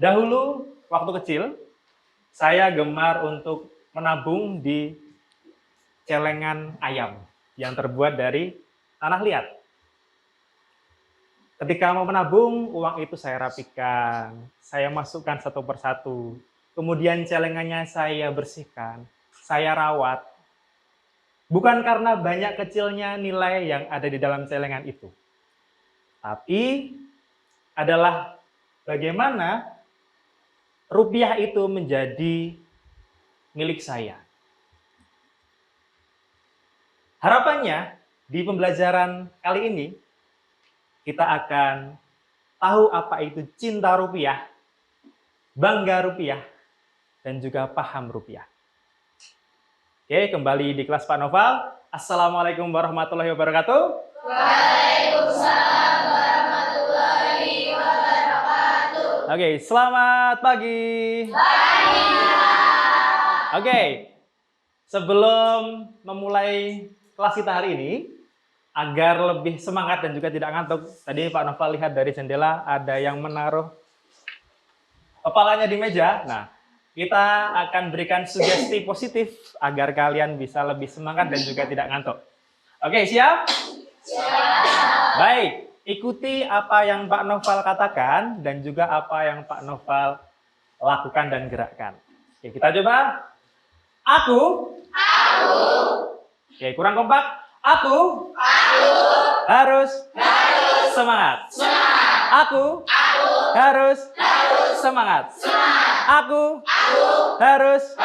Dahulu, waktu kecil, saya gemar untuk menabung di celengan ayam yang terbuat dari tanah liat. Ketika mau menabung, uang itu saya rapikan, saya masukkan satu persatu. Kemudian celengannya saya bersihkan, saya rawat. Bukan karena banyak kecilnya nilai yang ada di dalam celengan itu, tapi adalah bagaimana rupiah itu menjadi milik saya. Harapannya di pembelajaran kali ini kita akan tahu apa itu cinta rupiah, bangga rupiah, dan juga paham rupiah. Oke, kembali di kelas Pak Noval. Assalamualaikum warahmatullahi wabarakatuh. Waalaikumsalam warahmatullahi wabarakatuh. Oke, selamat pagi. Pagi. Oke, sebelum memulai kelas kita hari ini, agar lebih semangat dan juga tidak ngantuk, tadi Pak Noval lihat dari jendela ada yang menaruh kepalanya di meja. Nah, kita akan berikan sugesti positif agar kalian bisa lebih semangat dan juga tidak ngantuk. Oke, siap? Siap. Baik, ikuti apa yang Pak Noval katakan dan juga apa yang Pak Noval lakukan dan gerakkan. Oke, kita coba. Aku. Oke, kurang kompak. Aku. Harus. Semangat. Aku. Harus. Semangat. Aku. Harus.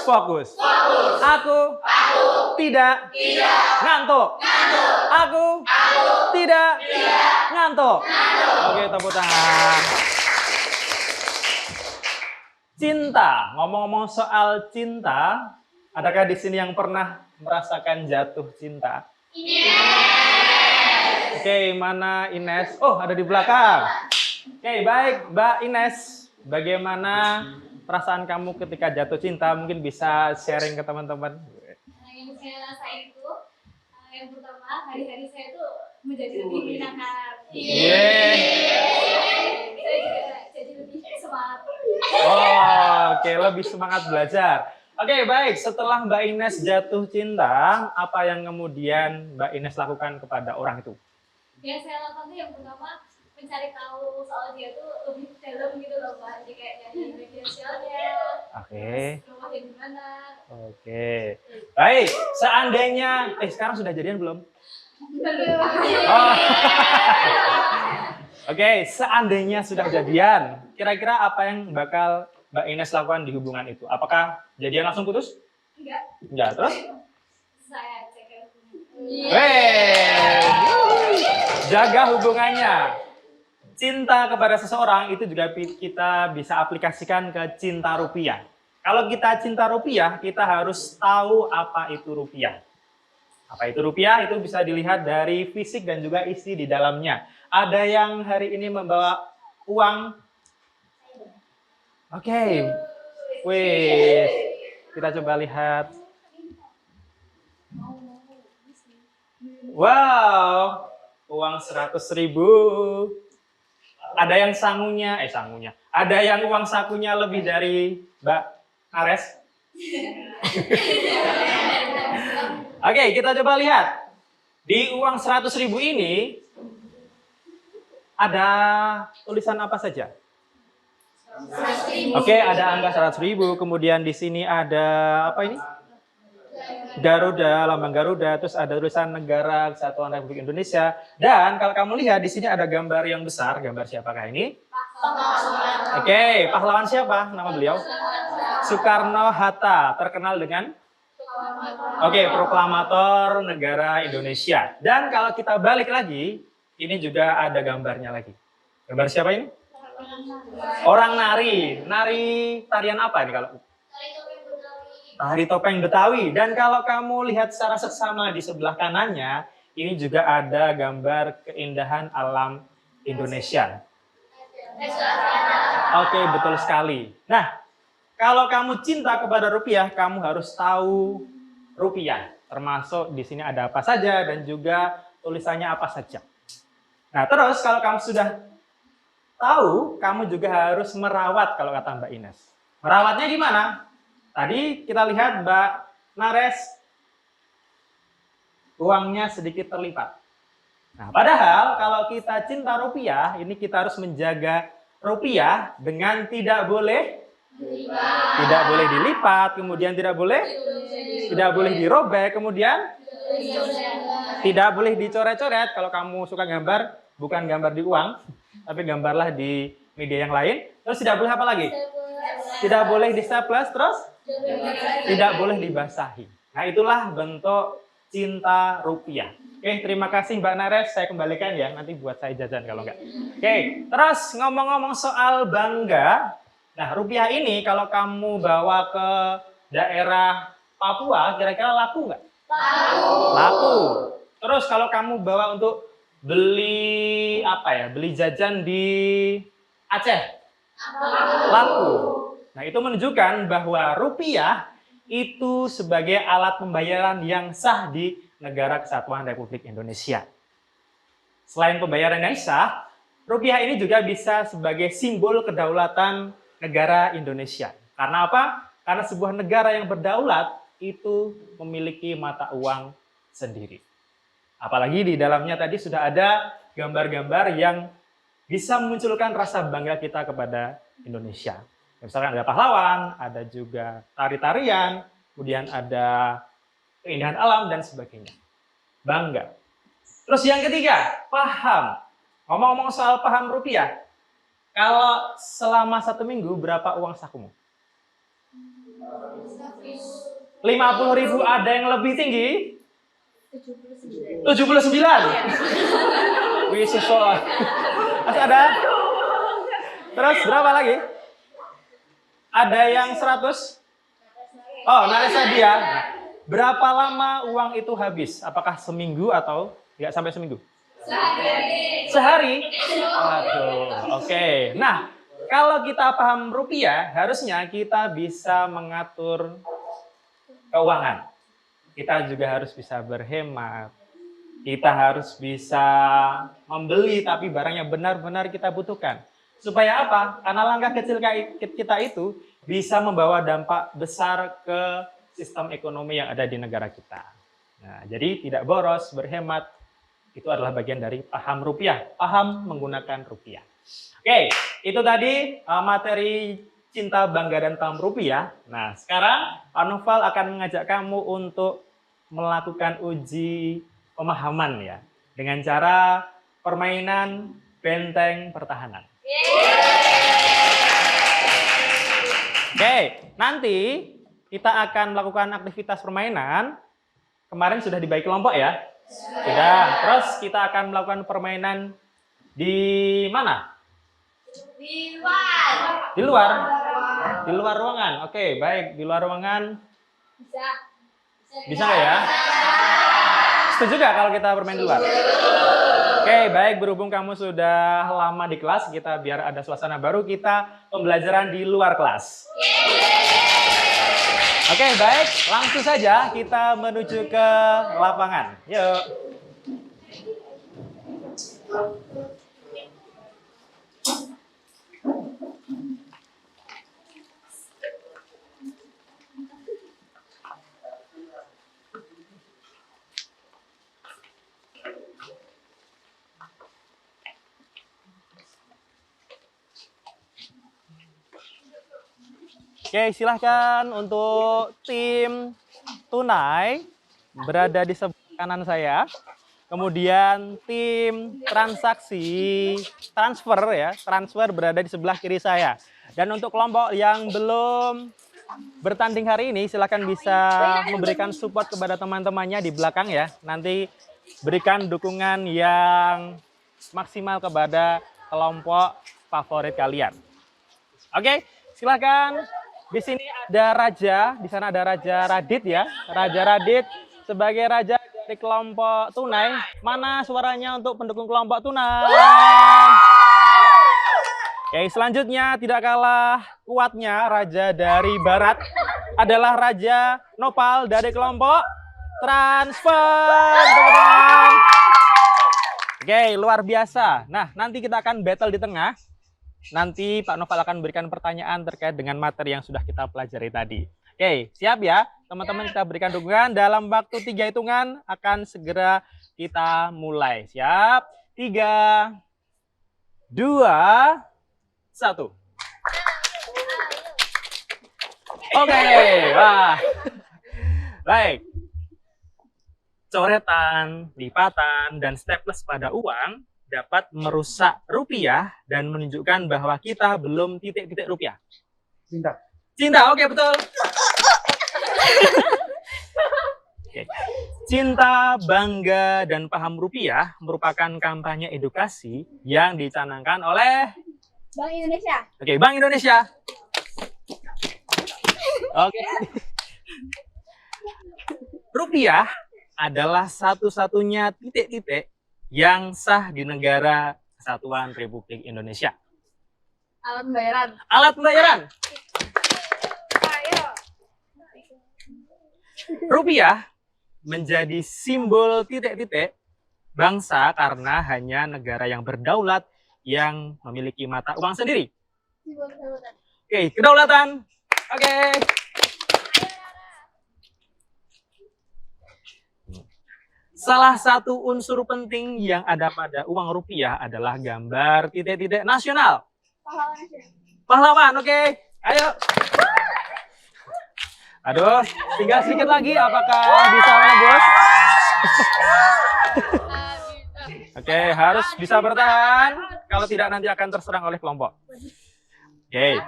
Fokus. Aku. Tidak. Ngantuk. Aku. Tidak. Ngantuk. Oke, tepuk tangan. Cinta. Ngomong-ngomong soal cinta, adakah di sini yang pernah merasakan jatuh cinta? Oke, mana Ines? Oh, ada di belakang. Oke, baik, Mbak Ines. Bagaimana perasaan kamu ketika jatuh cinta? Mungkin bisa sharing ke teman-teman. Yang saya rasain itu, yang pertama, hari-hari saya itu menjadi lebih menyenangkan. Saya juga jadi lebih semangat. Oh, oke, lebih semangat belajar. Oke, baik. Setelah Mbak Ines jatuh cinta, apa yang kemudian Mbak Ines lakukan kepada orang itu? Yang saya lakukan itu yang pertama, mencari tahu soal dia tuh lebih dalam gitu loh, Mbak. Jadi kayak dari media sosialnya, Oke. rumahnya di mana. Oke. Baik, seandainya sekarang sudah jadian belum? Oh. Oke, seandainya sudah jadian, kira-kira apa yang bakal Mbak Ines lakukan di hubungan itu? Apakah jadian langsung putus? Enggak, terus? Saya cek. Jaga hubungannya. Cinta kepada seseorang itu juga kita bisa aplikasikan ke cinta rupiah. Kalau kita cinta rupiah, kita harus tahu apa itu rupiah. Apa itu rupiah? Itu bisa dilihat dari fisik dan juga isi di dalamnya. Ada yang hari ini membawa uang? Oke. Wih, kita coba lihat. Wow, uang 100.000. Ada yang sangunya. Ada yang uang sakunya lebih dari Mbak Ares. Oke, kita coba lihat. Di uang 100.000 ini ada tulisan apa saja? Oke, ada angka 100.000. Kemudian di sini ada apa ini? Garuda, lambang Garuda. Terus ada tulisan Negara Kesatuan Republik Indonesia. Dan kalau kamu lihat di sini ada gambar yang besar. Gambar siapakah ini? Oke, pahlawan siapa nama beliau? Soekarno-Hatta, terkenal dengan? Oke, proklamator negara Indonesia. Dan kalau kita balik lagi, ini juga ada gambarnya lagi. Gambar siapa ini? Orang nari. Nari tarian apa ini kalau? Tari topeng Betawi. Dan kalau kamu lihat secara seksama di sebelah kanannya, ini juga ada gambar keindahan alam Indonesia. Oke, betul sekali. Nah, kalau kamu cinta kepada rupiah, kamu harus tahu rupiah. Termasuk di sini ada apa saja dan juga tulisannya apa saja. Nah, terus kalau kamu sudah tahu, kamu juga harus merawat kalau kata Mbak Ines. Merawatnya gimana? Tadi kita lihat Mbak Nares, uangnya sedikit terlipat. Nah, padahal kalau kita cinta rupiah, ini kita harus menjaga rupiah dengan tidak boleh dilipat, kemudian tidak boleh dirobek, kemudian tidak boleh dicoret-coret. Kalau kamu suka gambar, bukan gambar di uang, tapi gambarlah di media yang lain. Terus tidak boleh apa lagi? Tidak boleh di-staples, terus tidak boleh dibasahi. Nah, itulah bentuk cinta rupiah. Oke, terima kasih Mbak Nares. Saya kembalikan ya, nanti buat saya jajan kalau enggak. Oke, terus ngomong-ngomong soal bangga. Nah, rupiah ini kalau kamu bawa ke daerah Papua, kira-kira laku nggak? Laku. Terus kalau kamu bawa untuk beli beli jajan di Aceh, laku. Nah, itu menunjukkan bahwa rupiah itu sebagai alat pembayaran yang sah di Negara Kesatuan Republik Indonesia. Selain pembayaran yang sah, rupiah ini juga bisa sebagai simbol kedaulatan negara Indonesia. Karena apa? Karena sebuah negara yang berdaulat itu memiliki mata uang sendiri. Apalagi di dalamnya tadi sudah ada gambar-gambar yang bisa memunculkan rasa bangga kita kepada Indonesia. Misalkan ada pahlawan, ada juga tari-tarian, kemudian ada keindahan alam dan sebagainya. Bangga. Terus yang ketiga, paham. Ngomong-ngomong soal paham rupiah, kalau selama 1 minggu berapa uang sakumu? 50.000, ada yang lebih tinggi? 79. Wih, sesuai. Masih ada? Terus berapa lagi? Ada yang 100? Oh, Nares dia. Berapa lama uang itu habis? Apakah seminggu atau nggak sampai seminggu? Sehari? Aduh, oke. Nah, kalau kita paham rupiah, harusnya kita bisa mengatur keuangan. Kita juga harus bisa berhemat. Kita harus bisa membeli tapi barang yang benar-benar kita butuhkan. Supaya apa? Karena langkah kecil kita itu bisa membawa dampak besar ke sistem ekonomi yang ada di negara kita. Nah, jadi tidak boros, berhemat, itu adalah bagian dari paham rupiah, paham menggunakan rupiah. Oke, itu tadi materi cinta, bangga, dan paham rupiah. Nah, sekarang Pak Noval akan mengajak kamu untuk melakukan uji pemahaman ya, dengan cara permainan benteng pertahanan. Oke, nanti kita akan melakukan aktivitas permainan. Kemarin sudah dibagi kelompok ya? Sudah. Terus kita akan melakukan permainan di mana? Di luar. Di luar? Di luar ruangan. Oke, baik. Di luar ruangan. Bisa nggak ya? Setuju nggak kalau kita bermain di luar? Oke, baik. Berhubung kamu sudah lama di kelas, kita biar ada suasana baru, kita pembelajaran di luar kelas. Oke, baik. Langsung saja kita menuju ke lapangan. Yuk. Oke, silahkan untuk tim tunai berada di sebelah kanan saya. Kemudian tim transaksi transfer berada di sebelah kiri saya. Dan untuk kelompok yang belum bertanding hari ini, silahkan bisa memberikan support kepada teman-temannya di belakang ya. Nanti berikan dukungan yang maksimal kepada kelompok favorit kalian. Oke, silahkan. Di sini ada Raja, di sana ada Raja Radit ya. Raja Radit sebagai raja dari kelompok tunai. Mana suaranya untuk pendukung kelompok tunai? Oke, selanjutnya tidak kalah kuatnya raja dari barat adalah Raja Nopal dari kelompok transfer. Teman-teman. Oke, luar biasa. Nah, nanti kita akan battle di tengah. nanti Pak Noval akan memberikan pertanyaan terkait dengan materi yang sudah kita pelajari tadi. Oke, siap ya? Teman-teman kita berikan dukungan. Dalam waktu 3 hitungan akan segera kita mulai. Siap? 3, 2, 1. Oke, wah. Baik. Coretan, lipatan, dan staples pada uang dapat merusak rupiah dan menunjukkan bahwa kita belum titik-titik rupiah. Cinta. Cinta, oke betul. Oke. Cinta, bangga, dan paham rupiah merupakan kampanye edukasi yang dicanangkan oleh Bank Indonesia. Oke, Bank Indonesia. Oke. Rupiah adalah satu-satunya titik-titik yang sah di negara Kesatuan Republik Indonesia. Alat pembayaran. Alat pembayaran. Ayo. Rupiah menjadi simbol titik-titik bangsa karena hanya negara yang berdaulat yang memiliki mata uang sendiri. Simbol kedaulatan. Oke, kedaulatan. Oke. Salah satu unsur penting yang ada pada uang rupiah adalah gambar titik-titik nasional. Pahlawan nasional. Pahlawan, oke. Ayo. Aduh, tinggal sedikit lagi. Apakah bisa menembus? Oke, harus bisa bertahan. Kalau tidak nanti akan terserang oleh kelompok. Oke.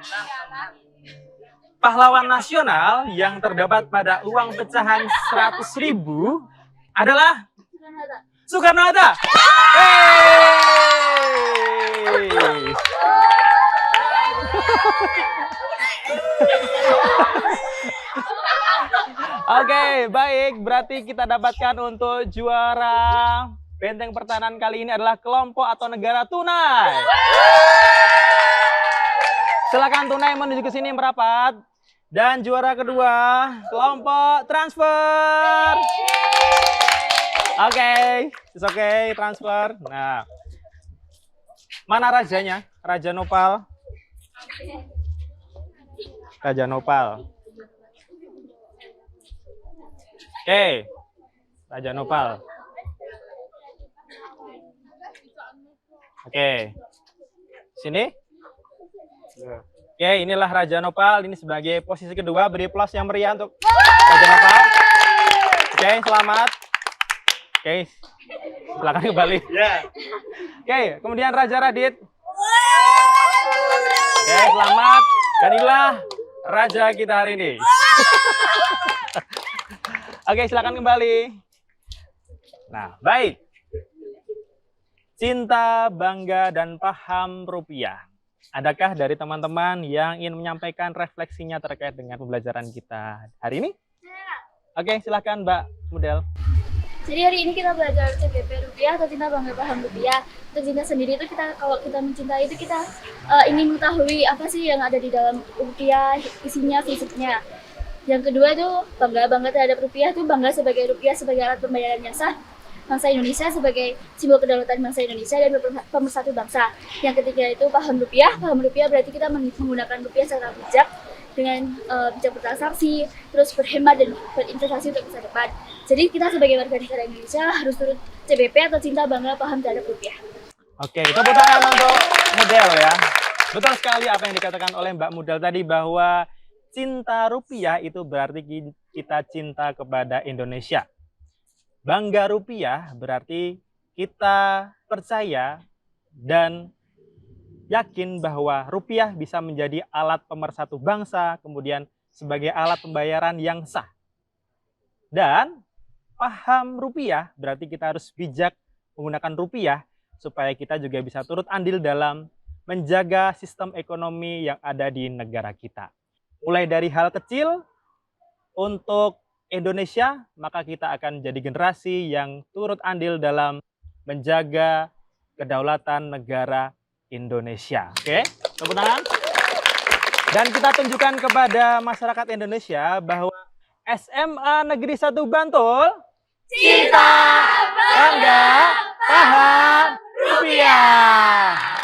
Pahlawan nasional yang terdapat pada uang pecahan 100.000 adalah Soekarno-Hatta. Hey! Oke, baik. Berarti kita dapatkan untuk juara benteng pertahanan kali ini adalah kelompok atau negara tunai. Silakan tunai menuju ke sini merapat. Dan juara kedua, kelompok transfer. Oke, oke, transfer. Nah, mana rajanya? Raja Nopal. Raja Nopal. Oke, Raja Nopal. Oke, sini. Oke, inilah Raja Nopal. Ini sebagai posisi kedua. Beri plus yang meriah untuk Raja Nopal. Oke, selamat. Oke, silakan kembali. Oke, kemudian Raja Radit. Oke, selamat. Dan inilah Raja kita hari ini. Oke, silakan kembali. Nah, baik. Cinta, bangga, dan paham rupiah. Adakah dari teman-teman yang ingin menyampaikan refleksinya terkait dengan pembelajaran kita hari ini? Oke, silakan Mbak Model. Jadi hari ini kita belajar CBP rupiah atau cinta bangga paham rupiah. Untuk cinta sendiri itu kalau kita mencintai itu kita ingin mengetahui apa sih yang ada di dalam rupiah, isinya, fisiknya. Yang kedua itu bangga terhadap rupiah, itu bangga sebagai rupiah sebagai alat pembayaran yang sah bangsa Indonesia, sebagai simbol kedaulatan bangsa Indonesia dan pemersatu bangsa. Yang ketiga itu paham rupiah berarti kita menggunakan rupiah secara bijak dengan bijak bertransaksi, terus berhemat dan berinvestasi untuk masa depan. Jadi kita sebagai warga negara Indonesia harus turut CBP atau cinta bangga paham terhadap rupiah. Oke, tepuk tangan untuk Model ya. Betul sekali apa yang dikatakan oleh Mbak Model tadi bahwa cinta rupiah itu berarti kita cinta kepada Indonesia. Bangga rupiah berarti kita percaya dan yakin bahwa rupiah bisa menjadi alat pemersatu bangsa, kemudian sebagai alat pembayaran yang sah. Dan paham rupiah berarti kita harus bijak menggunakan rupiah supaya kita juga bisa turut andil dalam menjaga sistem ekonomi yang ada di negara kita. Mulai dari hal kecil untuk Indonesia, maka kita akan jadi generasi yang turut andil dalam menjaga kedaulatan negara Indonesia. Oke, tepuk tangan. Dan kita tunjukkan kepada masyarakat Indonesia bahwa SMA Negeri 1 Bantul cinta, bangga, paham rupiah.